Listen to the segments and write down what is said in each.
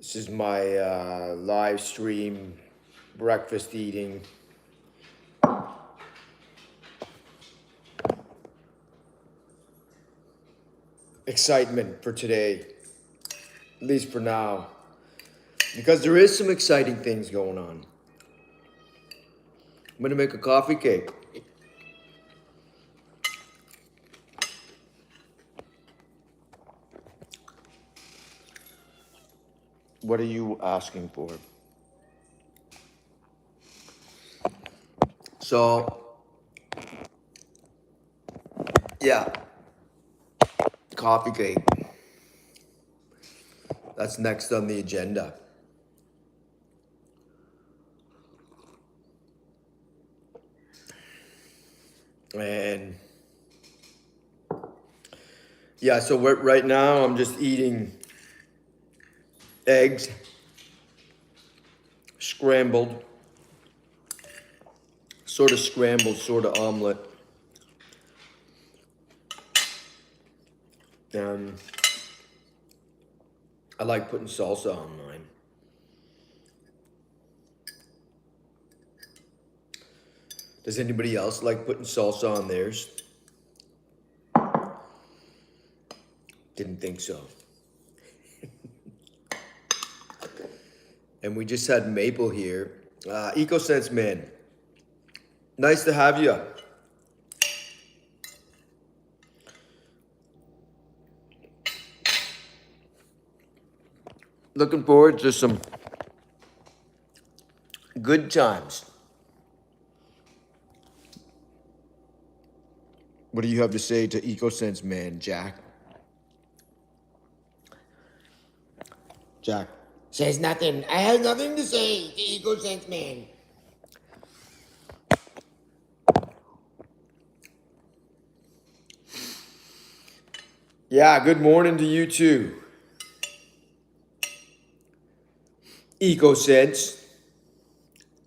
This is my live stream breakfast eating. Excitement for today, at least for now, because there is some exciting things going on. I'm gonna make a coffee cake. What are you asking for? So, yeah, coffee cake. That's next on the agenda. And yeah, so right now I'm just eating eggs, scrambled, sort of scrambled, sort of omelet. And I like putting salsa on mine. Does anybody else like putting salsa on theirs? Didn't think so. And we just had Maple here. EcoSense man, nice to have you. Looking forward to some good times. What do you have to say to EcoSense man, Jack? Jack. Says nothing. I have nothing to say to EcoSense man. Yeah, good morning to you too. EcoSense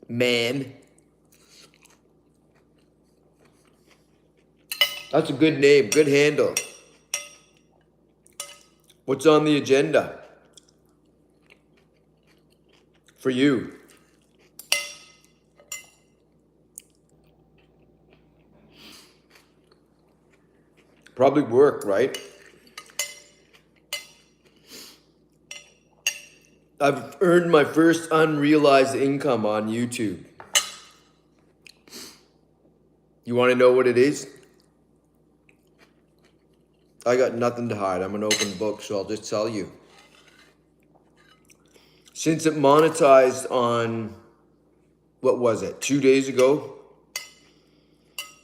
man. That's a good name, good handle. What's on the agenda for you? Probably work, right? I've earned my first unrealized income on YouTube. You want to know what it is? I got nothing to hide. I'm an open book, so I'll just tell you. Since it monetized on, what was it, 2 days ago?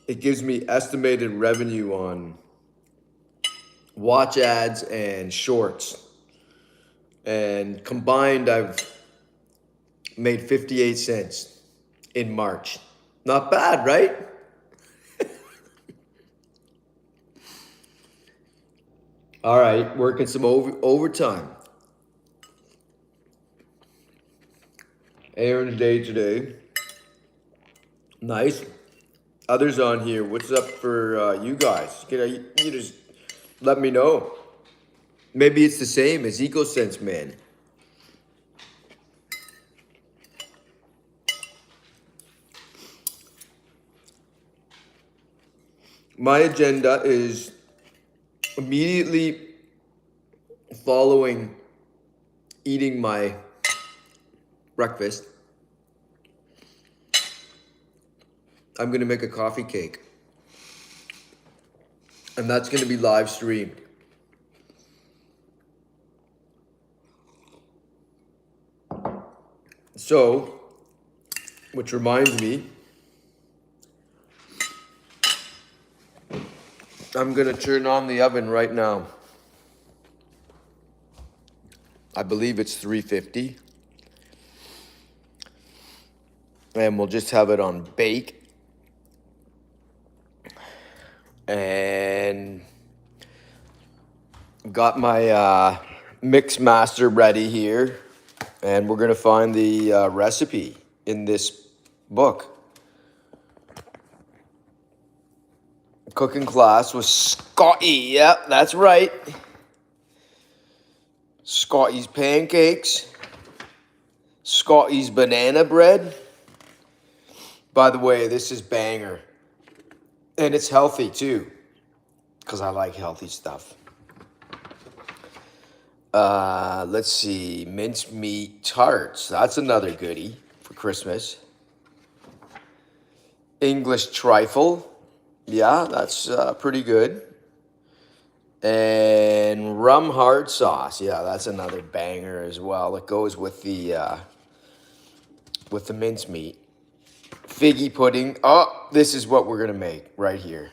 It gives me estimated revenue on watch ads and shorts. And combined, I've made 58 cents in March. Not bad, right? All right, working some overtime. Aaron's day today. Nice. Others on here, what's up for you guys? You just let me know. Maybe it's the same as EcoSense man. My agenda is immediately following eating my breakfast. I'm going to make a coffee cake. And that's going to be live streamed. So, which reminds me, I'm going to turn on the oven right now. I believe it's 350. And we'll just have it on bake. And got my mix master ready here. And we're going to find the recipe in this book. Cooking class with Scotty. Yep, that's right. Scotty's Pancakes. Scotty's banana bread. By the way, this is banger. And it's healthy too, because I like healthy stuff. Let's see, mincemeat tarts. That's another goodie for Christmas. English trifle. Yeah, that's pretty good. And rum hard sauce. Yeah, that's another banger as well. It goes with the mincemeat. Figgy pudding. Oh, this is what we're gonna make right here.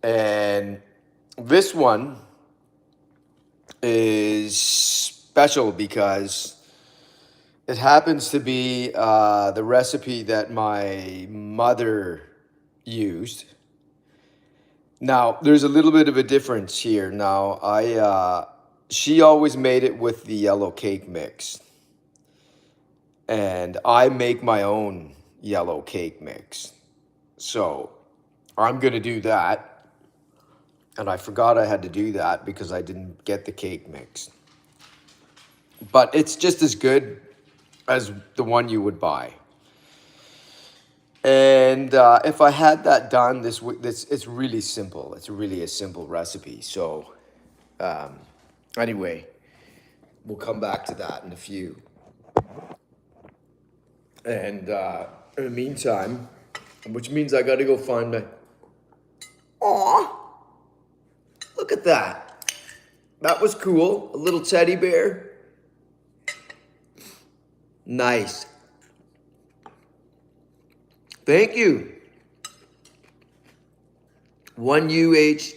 And this one is special because it happens to be the recipe that my mother used. Now, there's a little bit of a difference here. Now, she always made it with the yellow cake mix. And I make my own yellow cake mix. So, I'm going to do that. And I forgot I had to do that because I didn't get the cake mix. But it's just as good as the one you would buy. And if I had that done this it's really simple. It's really a simple recipe. So anyway, we'll come back to that in a few. And in the meantime, which means I got to go find my... Aw, look at that. That was cool. A little teddy bear. Nice. Thank you. 1UHV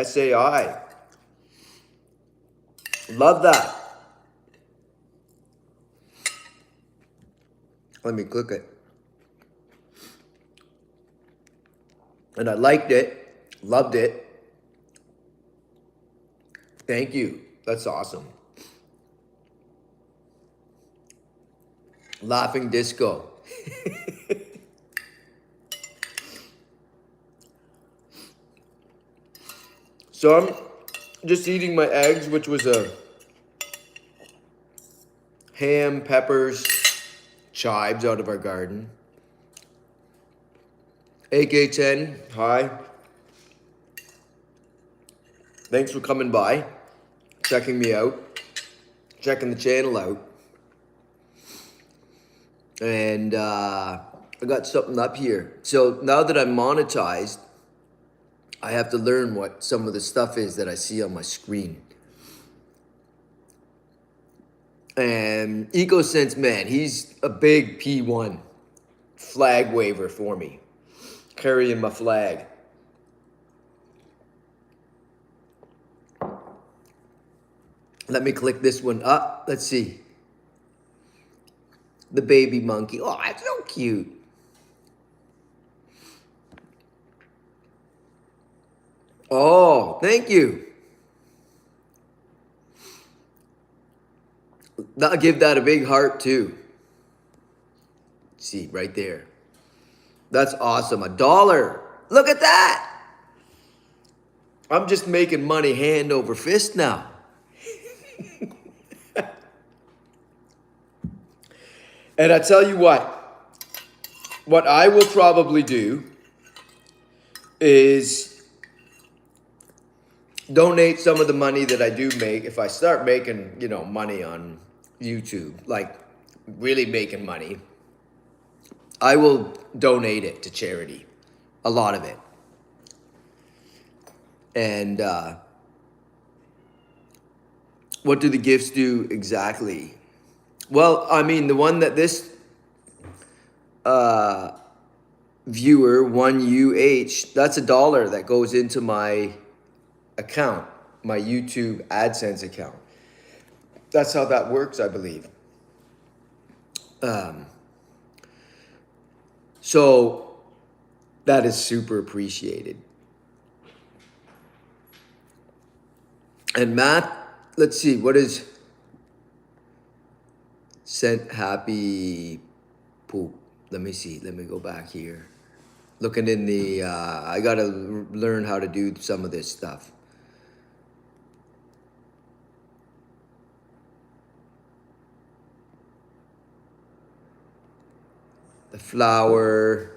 SAI. Love that. Let me click it. And I liked it. Loved it. Thank you. That's awesome. Laughing disco. So I'm just eating my eggs, which was a ham, peppers, chives out of our garden. AK10, hi. Thanks for coming by, checking me out, checking the channel out. And I got something up here. So now that I'm monetized, I have to learn what some of the stuff is that I see on my screen. And EcoSense, man, he's a big P1 flag waver for me, carrying my flag. Let me click this one up. Let's see. The baby monkey. Oh, that's so cute. Oh, thank you. I'll give that a big heart too. See, right there. That's awesome. $1. Look at that. I'm just making money hand over fist now. And I tell you what I will probably do is donate some of the money that I do make. If I start making, money on YouTube, like really making money, I will donate it to charity, a lot of it. And what do the gifts do exactly? Well, I mean, the one that this viewer, 1UH, that's $1 that goes into my account, my YouTube AdSense account. That's how that works, I believe. So that is super appreciated. And Matt, let's see, what is sent happy poop? Let me see. Let me go back here. Looking in the, I got to learn how to do some of this stuff. flour.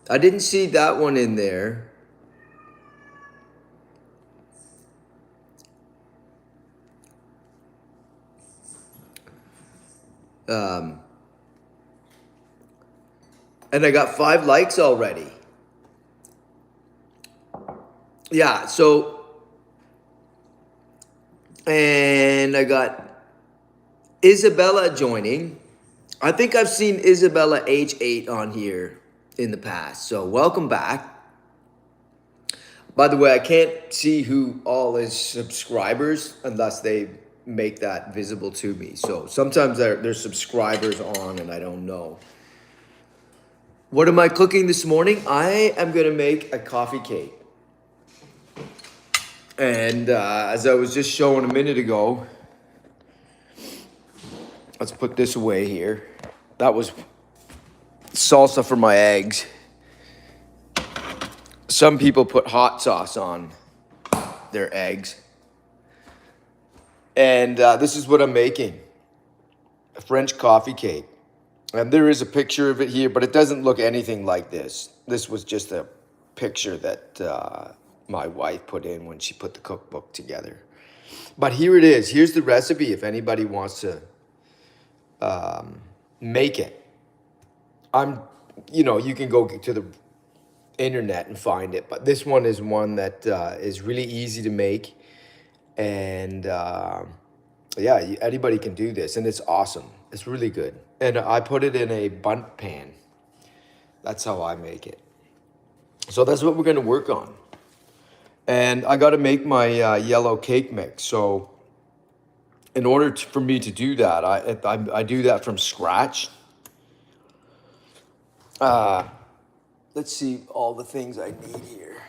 I didn't see that one in there. Um, and I got 5 likes already. Yeah, so, and I got Isabella joining. I think I've seen Isabella H8 on here in the past. So welcome back. By the way, I can't see who all is subscribers unless they make that visible to me. So sometimes there's subscribers on and I don't know. What am I cooking this morning? I am going to make a coffee cake. And as I was just showing a minute ago, let's put this away here. That was salsa for my eggs. Some people put hot sauce on their eggs. And this is what I'm making. A French coffee cake. And there is a picture of it here, but it doesn't look anything like this. This was just a picture that my wife put in when she put the cookbook together. But here it is. Here's the recipe if anybody wants to make it. You can go to the internet and find it, but this one is one that is really easy to make, and anybody can do this, and it's awesome. It's really good, and I put it in a bundt pan. That's how I make it. So that's what we're going to work on, and I got to make my yellow cake mix. So in order for me to do that, I do that from scratch. Let's see all the things I need here.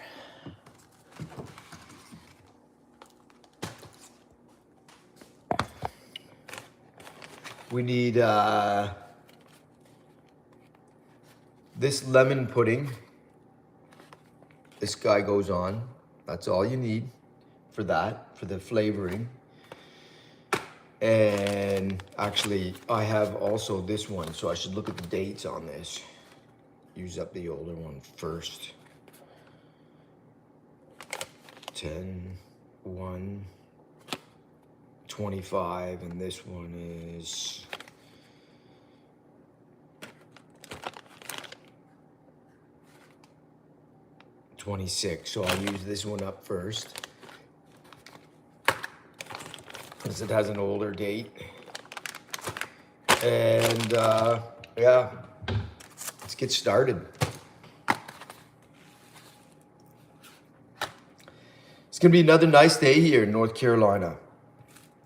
We need this lemon pudding. This guy goes on. That's all you need for that, for the flavoring. And actually, I have also this one, so I should look at the dates on this. Use up the older one first. 10, 1, 25, and this one is $26. So I'll use this one up first, because it has an older date. And let's get started. It's gonna be another nice day here in North Carolina.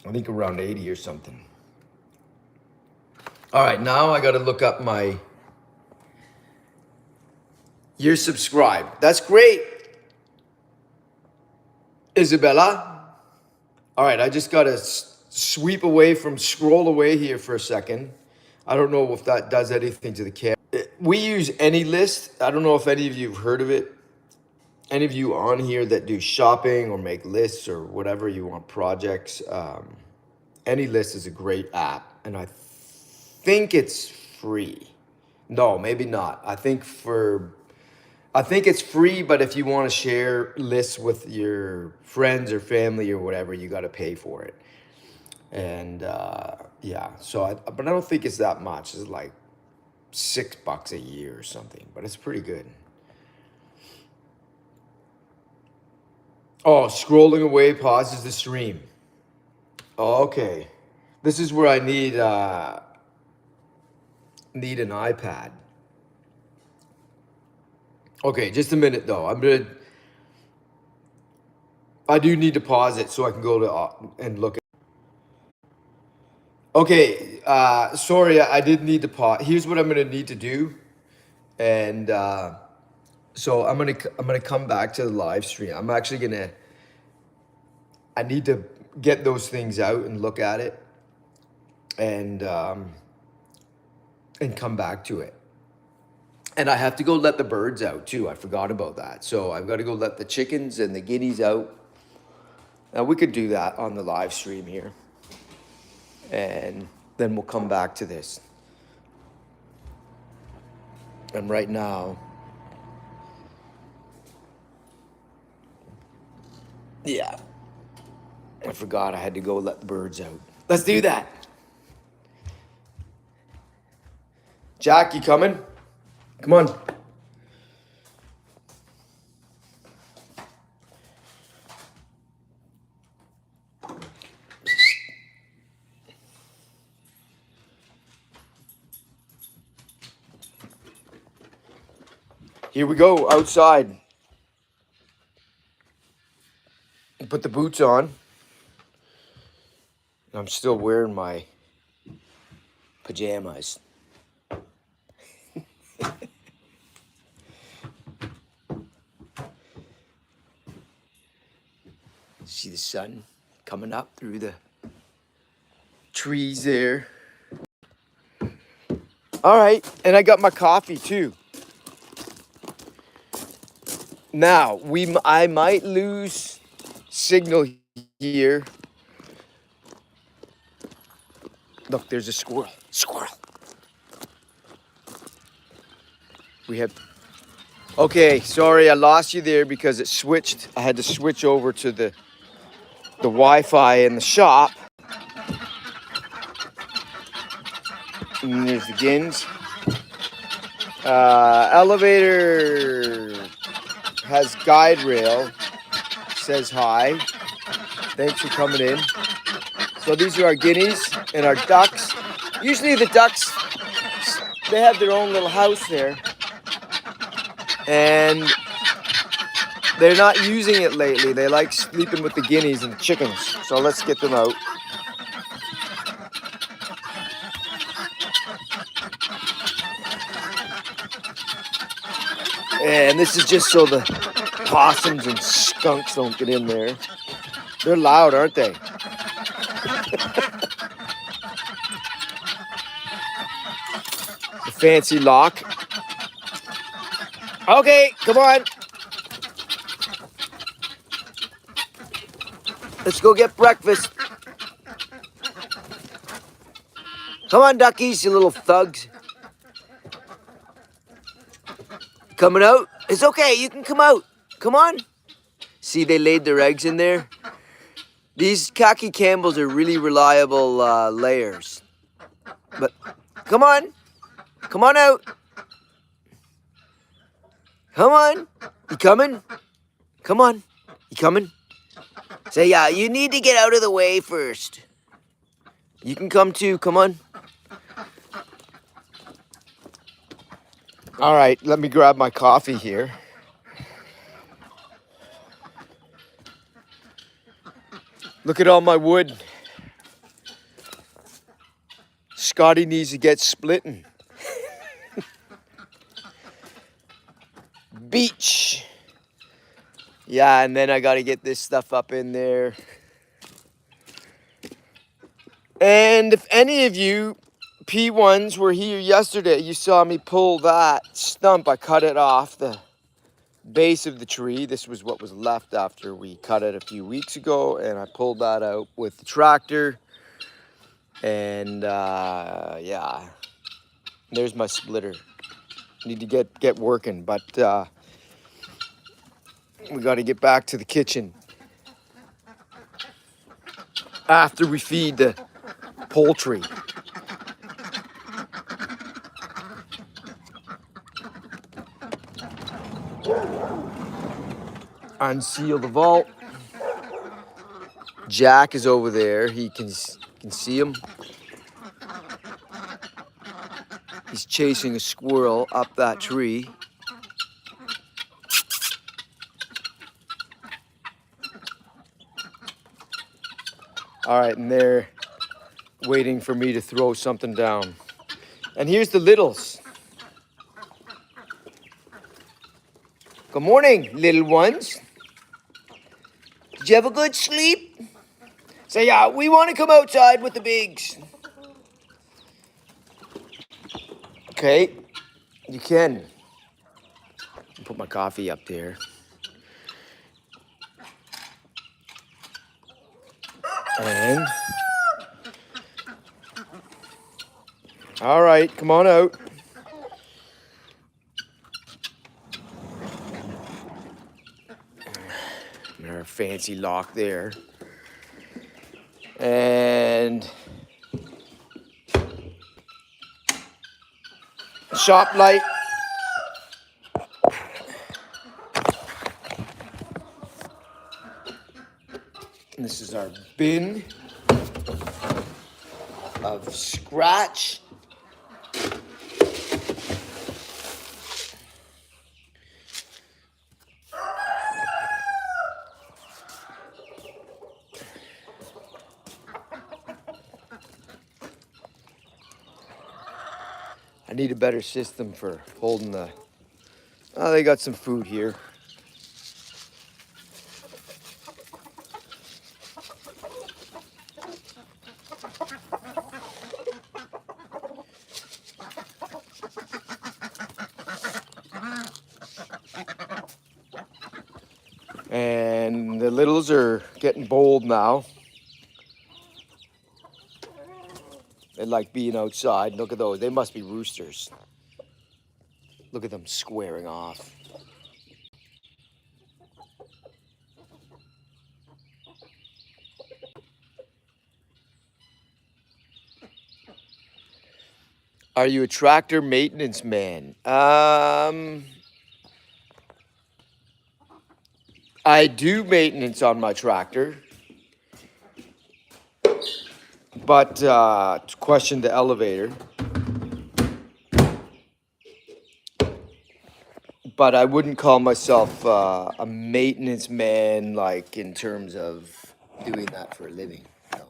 I think around 80 or something. All right, now I gotta look up you're subscribed. That's great, Isabella. All right, I just gotta scroll away here for a second. I don't know if that does anything to the camera. We use AnyList. I don't know if any of you have heard of it. Any of you on here that do shopping or make lists or whatever you want projects, AnyList is a great app, and I think it's free. No, maybe not. I think it's free, but if you want to share lists with your friends or family or whatever, you got to pay for it. And but I don't think it's that much. It's like $6 a year or something, but it's pretty good. Oh, scrolling away pauses the stream. Oh, okay. This is where I need an iPad. Okay, just a minute though. I do need to pause it so I can go to and look at. Okay, sorry, I did need to pause. Here's what I'm gonna need to do, and so I'm gonna come back to the live stream. I need to get those things out and look at it, and come back to it. And I have to go let the birds out too. I forgot about that. So I've got to go let the chickens and the guineas out. Now we could do that on the live stream here, and then we'll come back to this. And right now, yeah, I forgot I had to go let the birds out. Let's do that. Jack, you coming? Come on. Here we go, outside. Put the boots on. I'm still wearing my pajamas. See the sun coming up through the trees there. All right, and I got my coffee too. Now, I might lose signal here. Look, there's a squirrel. Squirrel. We have... Okay, sorry, I lost you there because it switched. I had to switch over to the Wi-Fi in the shop. And there's the Gins. Elevator has guide rail. Says hi. Thanks for coming in. So these are our guineas and our ducks. Usually the ducks, they have their own little house there. And they're not using it lately. They like sleeping with the guineas and the chickens. So let's get them out. And this is just so the possums and skunks don't get in there. They're loud, aren't they? The fancy lock. Okay, come on. Let's go get breakfast. Come on, duckies, you little thugs. Coming out? It's okay, you can come out. Come on. See, they laid their eggs in there. These khaki Campbells are really reliable layers. But come on. Come on out. Come on. You coming? Come on. You coming? Say, yeah, you need to get out of the way first. You can come too. Come on. All right, let me grab my coffee here. Look at all my wood. Scotty needs to get splitting. Beach. Yeah, and then I got to get this stuff up in there. And if any of you P1s were here yesterday, you saw me pull that stump. I cut it off the base of the tree. This was what was left after we cut it a few weeks ago, and I pulled that out with the tractor. And yeah, there's my splitter. Need to get working, but we got to get back to the kitchen after we feed the poultry. Unseal the vault. Jack is over there. He can see him. He's chasing a squirrel up that tree. All right, and they're waiting for me to throw something down. And here's the littles. Good morning, little ones. Did you have a good sleep? Say, yeah, we want to come outside with the bigs. Okay, you can. Put my coffee up there. And all right, come on out. Our fancy lock there. And shop light. And this is our bin of scratch. I need a better system for holding the... Oh, they got some food here. And the littles are getting bold now. They like being outside. Look at those. They must be roosters. Look at them squaring off. Are you a tractor maintenance man? I do maintenance on my tractor. But to question the elevator. But I wouldn't call myself a maintenance man, like in terms of doing that for a living. No.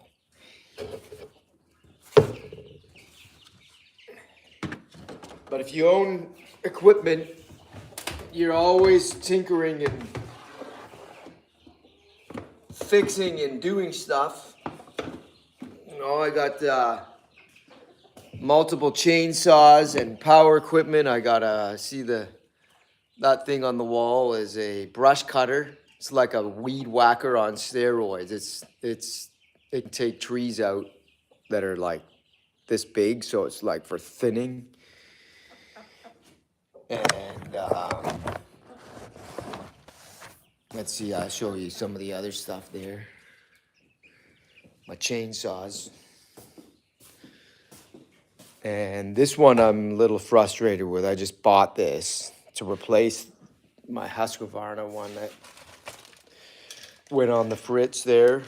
But if you own equipment, you're always tinkering and fixing and doing stuff. You know, I got multiple chainsaws and power equipment. I got see that thing on the wall is a brush cutter. It's like a weed whacker on steroids. It can take trees out that are like this big, so it's like for thinning. And let's see, I'll show you some of the other stuff there. My chainsaws. And this one I'm a little frustrated with. I just bought this to replace my Husqvarna one that went on the fritz there.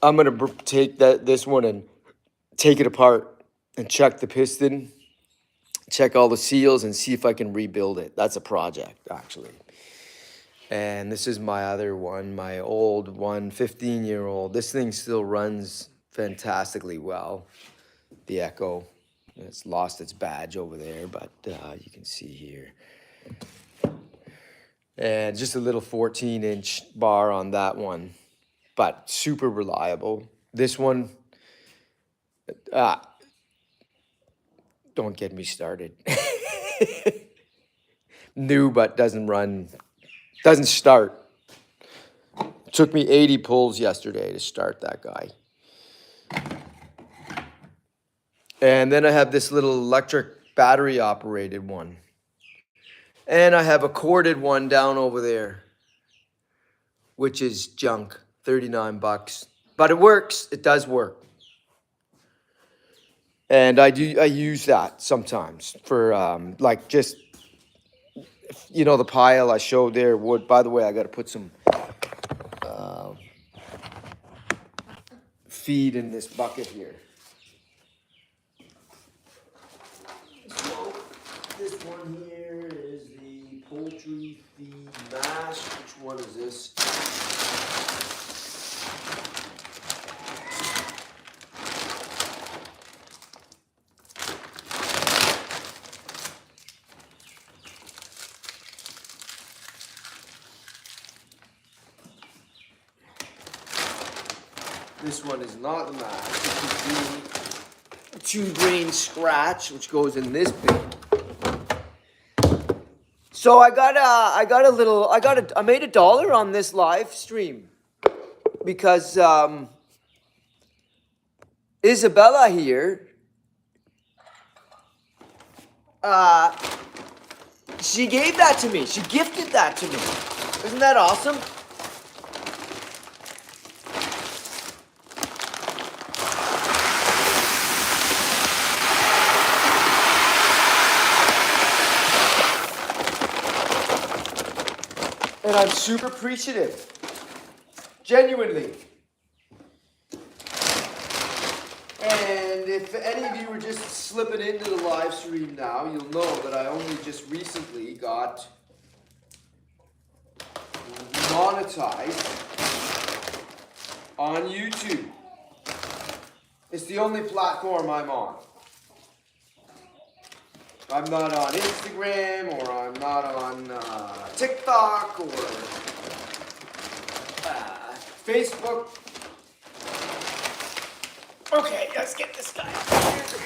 I'm gonna take this one and take it apart and check the piston, check all the seals, and see if I can rebuild it. That's a project, actually. And this is my other one, my old one, 15-year-old. This thing still runs fantastically well, the Echo. It's lost its badge over there, but you can see here. And just a little 14-inch bar on that one, but super reliable. This one, don't get me started. New, but doesn't start. It took me 80 pulls yesterday to start that guy. And then I have this little electric battery operated one. And I have a corded one down over there, which is junk, 39 bucks. But it works, it does work. And I use that sometimes for like just, you know, the pile I showed there, wood. By the way, I got to put some feed in this bucket here. So this one here is the poultry feed mash. Which one is this? This one is not the mash. This is the 2-grain scratch, which goes in this bin. So I made $1 on this live stream because Isabella here She gave that to me. She gifted that to me. Isn't that awesome? And I'm super appreciative. Genuinely. And if any of you are just slipping into the live stream now, you'll know that I only just recently got monetized on YouTube. It's the only platform I'm on. I'm not on Instagram, or I'm not on TikTok, or Facebook. Okay, let's get this guy out here.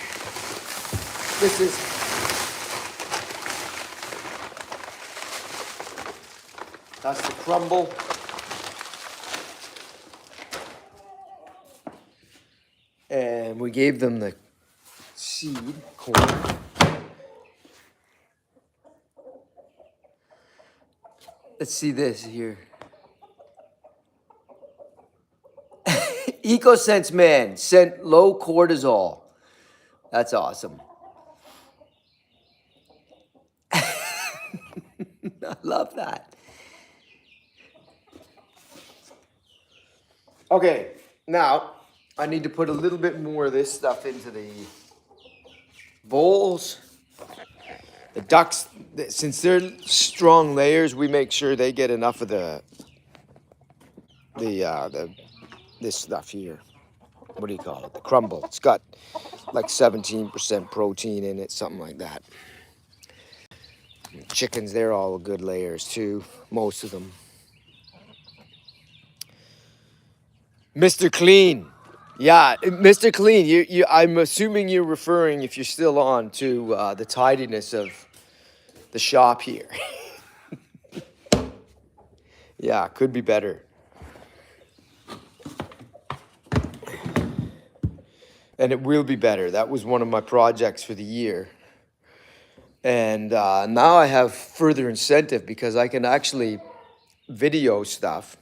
That's the crumble. And we gave them the seed corn. Let's see this here. EcoSense Man sent low cortisol. That's awesome. I love that. Okay, now I need to put a little bit more of this stuff into the bowls. The ducks, since they're strong layers, we make sure they get enough of this stuff here. What do you call it? The crumble. It's got like 17% protein in it, something like that. Chickens, they're all good layers too, most of them. Mr. Clean. Yeah, Mr. Clean, I'm assuming you're referring, if you're still on, to the tidiness of the shop here. Yeah, could be better. And it will be better. That was one of my projects for the year. And now I have further incentive because I can actually video stuff.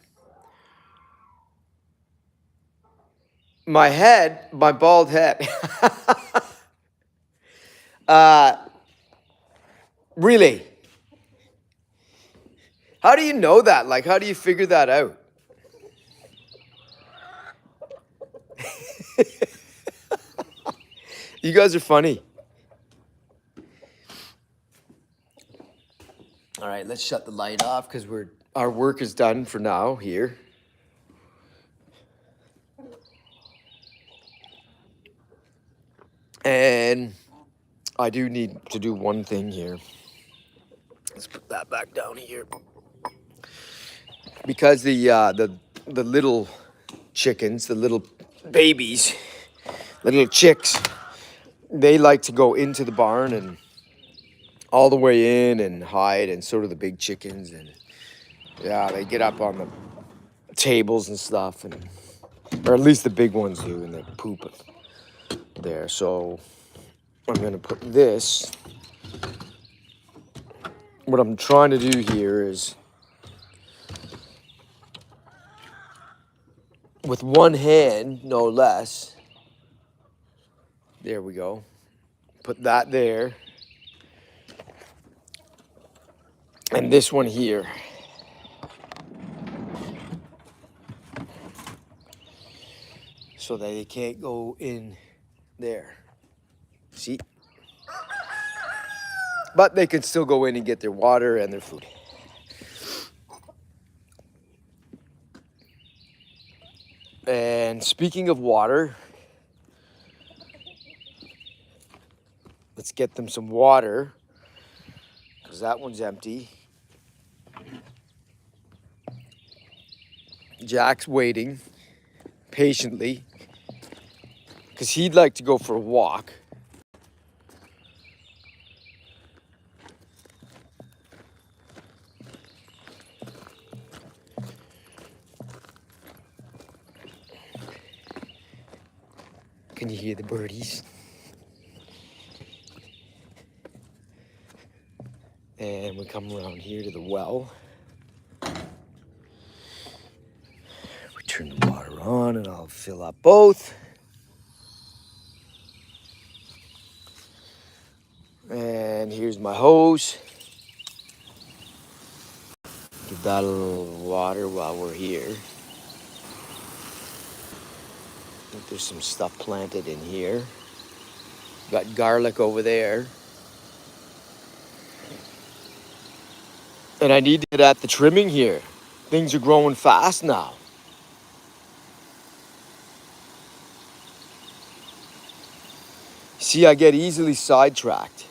My head, my bald head. Really? How do you know that? Like, how do you figure that out? You guys are funny. All right, let's shut the light off because our work is done for now here. And I do need to do one thing here. Let's put that back down here. Because the little chickens, the little babies, the little chicks, they like to go into the barn and all the way in and hide, and so do the big chickens. And yeah, they get up on the tables and stuff, or at least the big ones do, and they poop there. So I'm gonna put this. What I'm trying to do here is, with one hand, no less. There we go. Put that there. And this one here. So that they can't go in there. See? But they can still go in and get their water and their food. And speaking of water, let's get them some water, because that one's empty. Jack's waiting patiently because he'd like to go for a walk. Can you hear the birdies? And we come around here to the well. We turn the water on and I'll fill up both. And here's my hose. Give that a little water while we're here. There's some stuff planted in here. Got garlic over there. And I need to get at the trimming here. Things are growing fast now. See, I get easily sidetracked.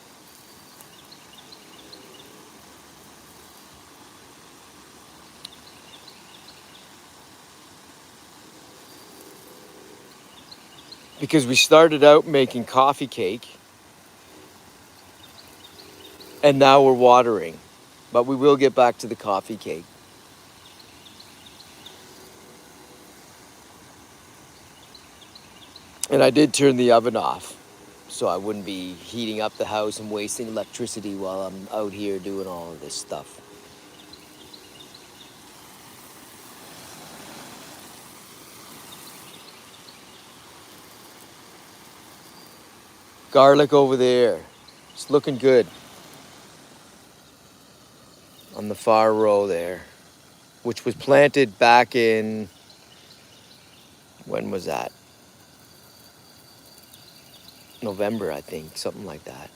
Because we started out making coffee cake. And now we're watering. But we will get back to the coffee cake. And I did turn the oven off, so I wouldn't be heating up the house and wasting electricity while I'm out here doing all of this stuff. Garlic over there. It's looking good. On the far row there, which was planted back in, when was that? November, I think, something like that.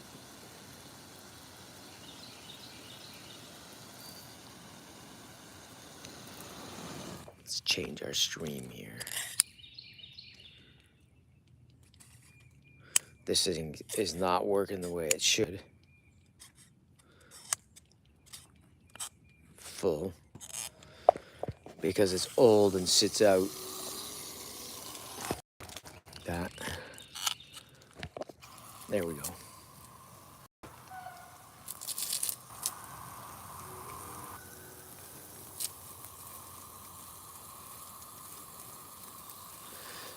Let's change our stream here. This is not working the way it should. Full. Because it's old and sits out. That. There we go.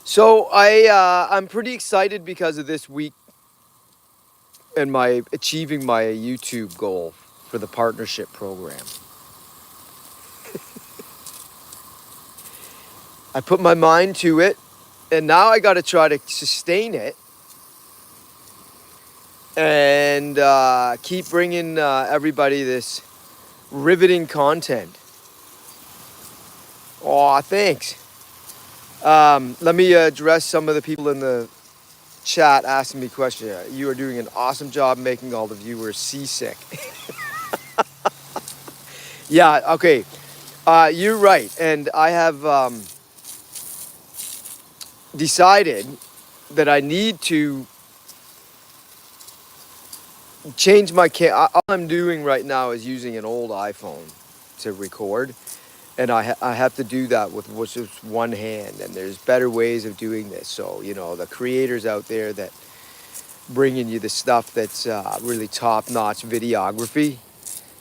So I'm pretty excited because of this week and my achieving my YouTube goal for the partnership program. I put my mind to it, and now I got to try to sustain it and keep bringing everybody this riveting content. Aw, thanks. Let me address some of the people in the chat asking me questions. You are doing an awesome job making all the viewers seasick. Yeah, okay. You're right. And I have decided that I need to change my all I'm doing right now is using an old iPhone to record. And I have to do that with just one hand. And there's better ways of doing this. So, you know, the creators out there that bringing you the stuff that's really top-notch videography,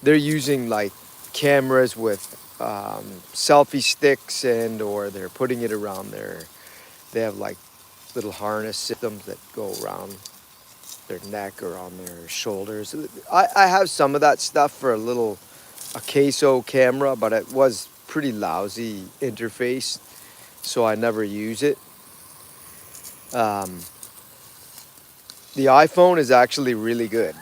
they're using like cameras with selfie sticks or they're putting it around they have like little harness systems that go around their neck or on their shoulders. I have some of that stuff for a queso camera, but it was pretty lousy interface, so I never use it. The iPhone is actually really good.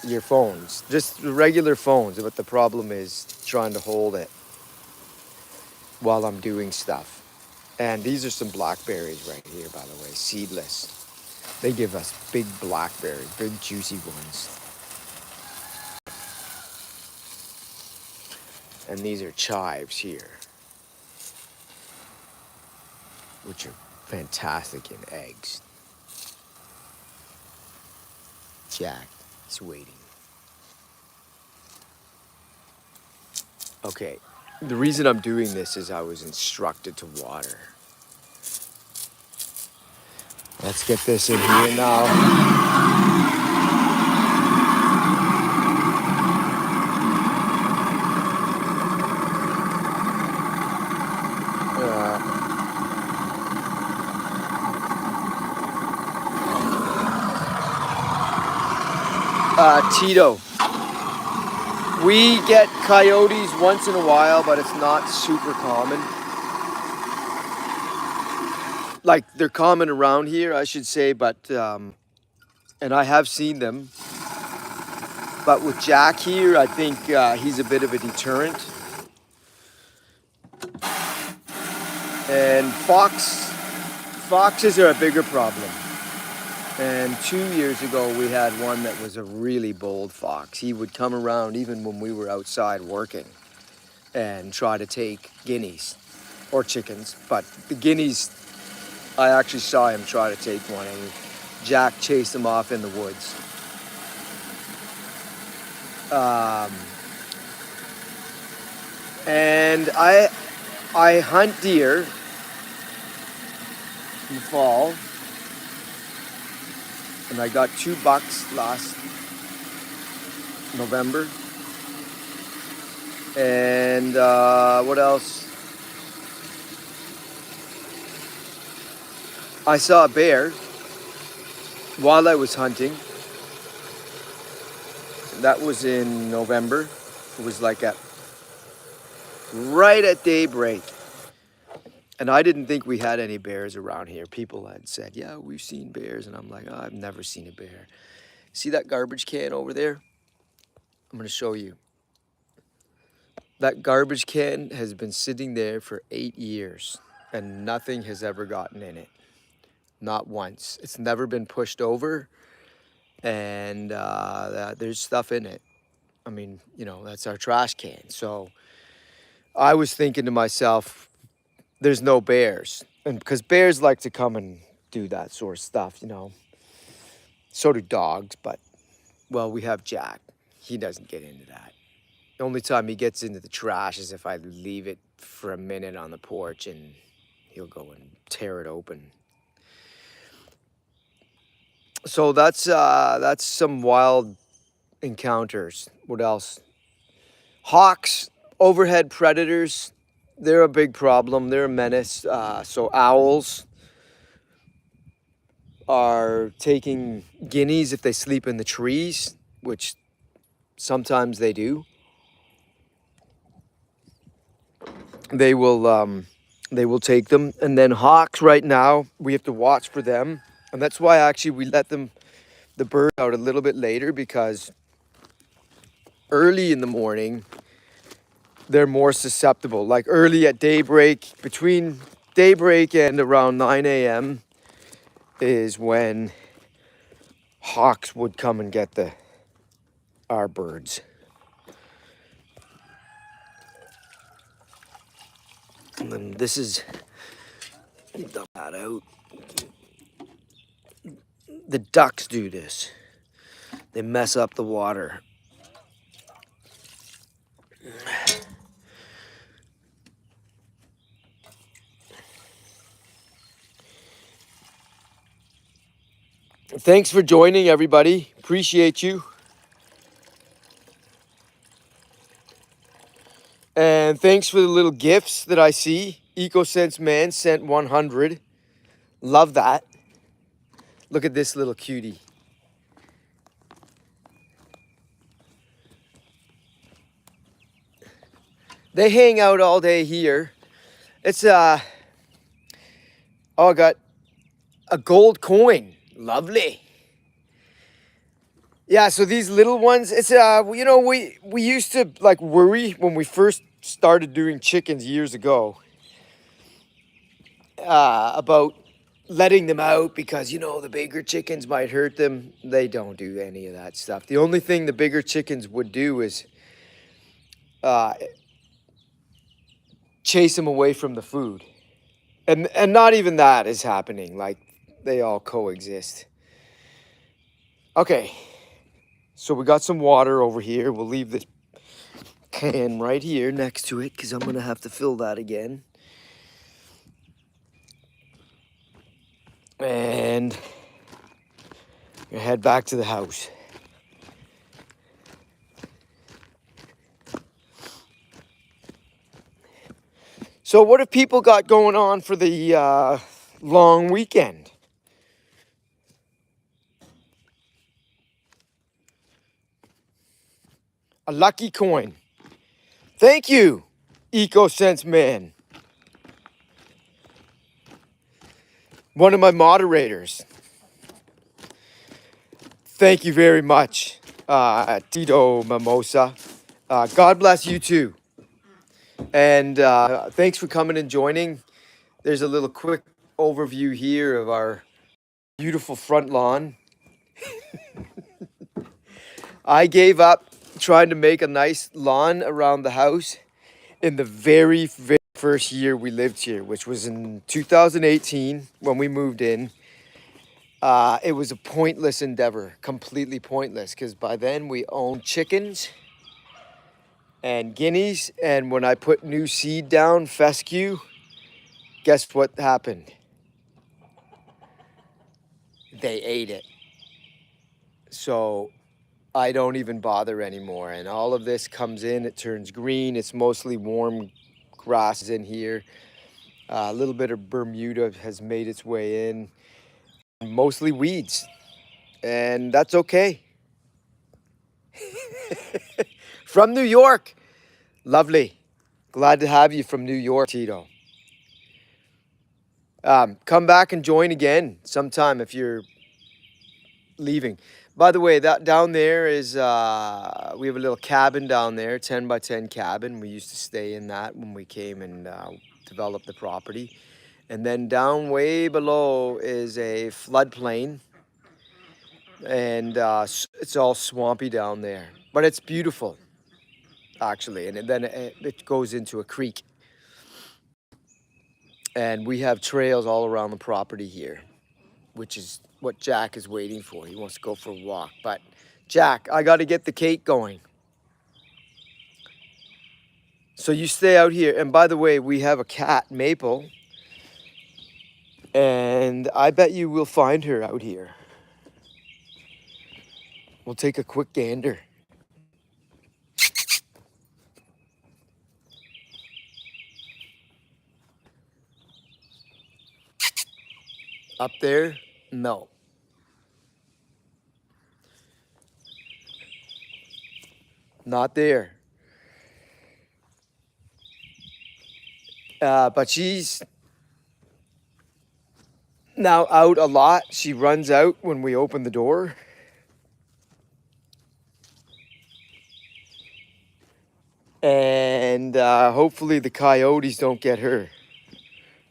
Your phones, just regular phones, but the problem is trying to hold it while I'm doing stuff. And these are some blackberries right here, by the way, seedless. They give us big blackberries, big juicy ones. And these are chives here, which are fantastic in eggs. Jack is waiting. Okay, the reason I'm doing this is I was instructed to water. Let's get this in here now. Tito. We get coyotes once in a while, but it's not super common. Like, they're common around here, I should say, but and I have seen them. But with Jack here, I think he's a bit of a deterrent. And foxes are a bigger problem. And 2 years ago, we had one that was a really bold fox. He would come around even when we were outside working and try to take guineas or chickens. But the guineas, I actually saw him try to take one, and Jack chased him off in the woods. And I hunt deer in the fall, and I got 2 bucks last November. And what else? I saw a bear while I was hunting. That was in November. It was like right at daybreak. And I didn't think we had any bears around here. People had said, yeah, we've seen bears. And I'm like, oh, I've never seen a bear. See that garbage can over there? I'm going to show you. That garbage can has been sitting there for 8 years, and nothing has ever gotten in it. Not once. It's never been pushed over, and there's stuff in it. I mean, you know, that's our trash can. So I was thinking to myself, there's no bears. And because bears like to come and do that sort of stuff, you know. So do dogs, but, well, we have Jack. He doesn't get into that. The only time he gets into the trash is if I leave it for a minute on the porch, and he'll go and tear it open. So that's some wild encounters. What else? Hawks, overhead predators, they're a big problem. They're a menace. So owls are taking guineas if they sleep in the trees, which sometimes they do. They will take them. And then hawks right now, we have to watch for them. And that's why actually we let the bird out a little bit later, because early in the morning, they're more susceptible. Like early at daybreak, between daybreak and around 9 a.m. is when hawks would come and get our birds. And then this is, dump that out. The ducks do this. They mess up the water. Thanks for joining, everybody. Appreciate you. And thanks for the little gifts that I see. EcoSense Man sent 100. Love that. Look at this little cutie. They hang out all day here. It's I got a gold coin. Lovely. Yeah, so these little ones, it's you know, we used to like worry when we first started doing chickens years ago about letting them out because, you know, the bigger chickens might hurt them. They don't do any of that stuff. The only thing the bigger chickens would do is chase them away from the food. And not even that is happening. Like, they all coexist. Okay. So we got some water over here. We'll leave this can right here next to it because I'm going to have to fill that again. And we're gonna head back to the house. So what have people got going on for the long weekend? A lucky coin. Thank you, EcoSense Man. One of my moderators. Thank you very much, Tito Mimosa. God bless you too. And thanks for coming and joining. There's a little quick overview here of our beautiful front lawn. I gave up trying to make a nice lawn around the house in the very, very first year we lived here, which was in 2018 when we moved in. It was a pointless endeavor, completely pointless, because by then we owned chickens and guineas. And when I put new seed down, fescue, guess what happened? They ate it. So I don't even bother anymore. And all of this comes in, it turns green. It's mostly warm grasses in here. A little bit of Bermuda has made its way in. Mostly weeds. And that's okay. From New York. Lovely. Glad to have you from New York, Tito. Come back and join again sometime if you're leaving. By the way, that down there is, we have a little cabin down there, 10 by 10 cabin. We used to stay in that when we came and developed the property. And then down way below is a floodplain. And it's all swampy down there. But it's beautiful, actually. And then it goes into a creek. And we have trails all around the property here, which is what Jack is waiting for. He wants to go for a walk. But Jack, I got to get the cake going. So you stay out here. And by the way, we have a cat, Maple. And I bet you will find her out here. We'll take a quick gander. Up there? No. Not there. But she's now out a lot. She runs out when we open the door. And hopefully the coyotes don't get her.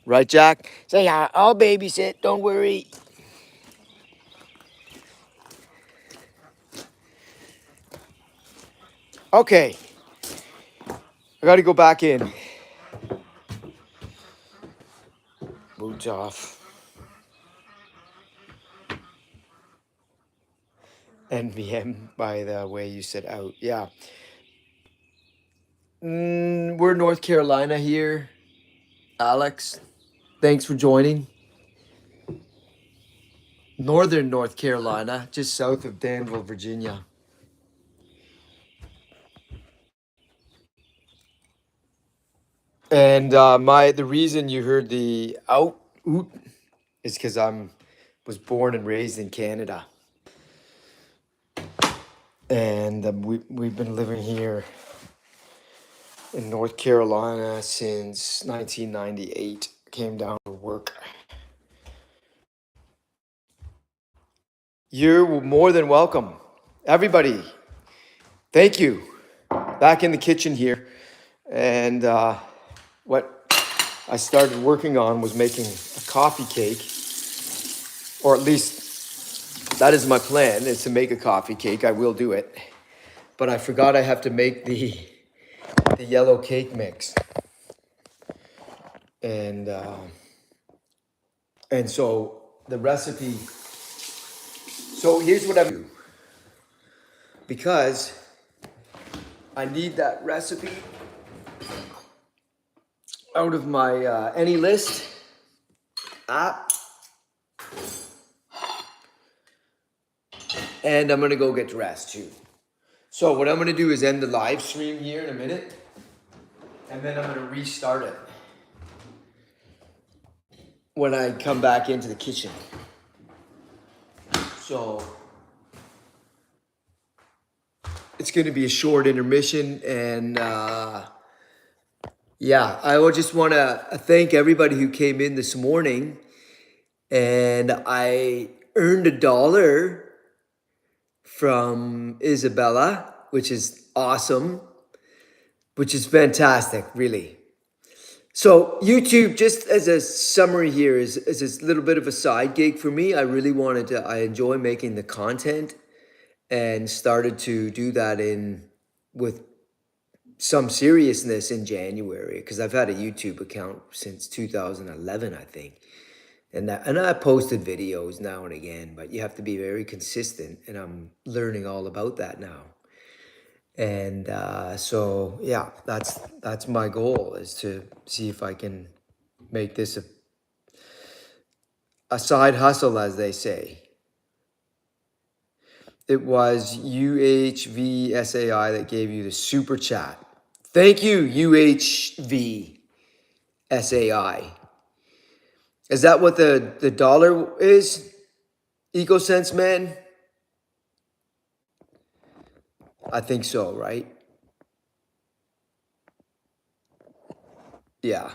Right, Jack? Say, I'll babysit. Don't worry. Okay. I got to go back in. Boots off. NVM, by the way you said out. Yeah. We're North Carolina here. Alex, thanks for joining. Northern North Carolina, just south of Danville, Virginia. And the reason you heard the oot is because was born and raised in Canada. And we've been living here in North Carolina since 1998. Came down for work. You're more than welcome. Everybody, thank you. Back in the kitchen here. And what I started working on was making a coffee cake. Or at least that is my plan, is to make a coffee cake. I will do it. But I forgot I have to make the yellow cake mix. And so the recipe. So here's what I do. Because I need that recipe out of my Any List app. And I'm gonna go get dressed too. So what I'm gonna do is end the live stream here in a minute. And then I'm gonna restart it when I come back into the kitchen. So it's going to be a short intermission, and yeah, I would just want to thank everybody who came in this morning, and I earned $1 from Isabella, which is awesome, which is fantastic, really. So YouTube, just as a summary here, is a little bit of a side gig for me. I enjoy making the content, and started to do that with some seriousness in January, because I've had a YouTube account since 2011, I think. And I posted videos now and again, but you have to be very consistent, and I'm learning all about that now. And so yeah, that's my goal, is to see if I can make this a side hustle, as they say. It was UHVSAI that gave you the super chat. Thank you, UHVSAI. Is that what the dollar is? EcoSense man? I think so, right? Yeah.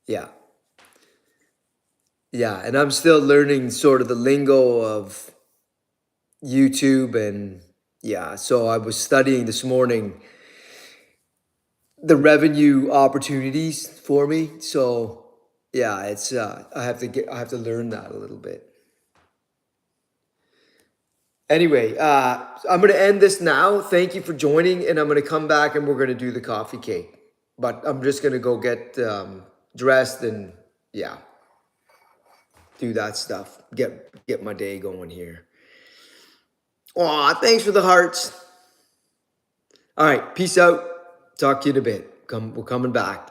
Yeah. Yeah. And I'm still learning sort of the lingo of YouTube, and yeah, so I was studying this morning the revenue opportunities for me. So yeah, it's I have to learn that a little bit. Anyway, I'm going to end this now. Thank you for joining, and I'm going to come back and we're going to do the coffee cake. But I'm just going to go get dressed and yeah, do that stuff. Get my day going here. Aw, thanks for the hearts. All right, peace out. Talk to you in a bit. We're coming back.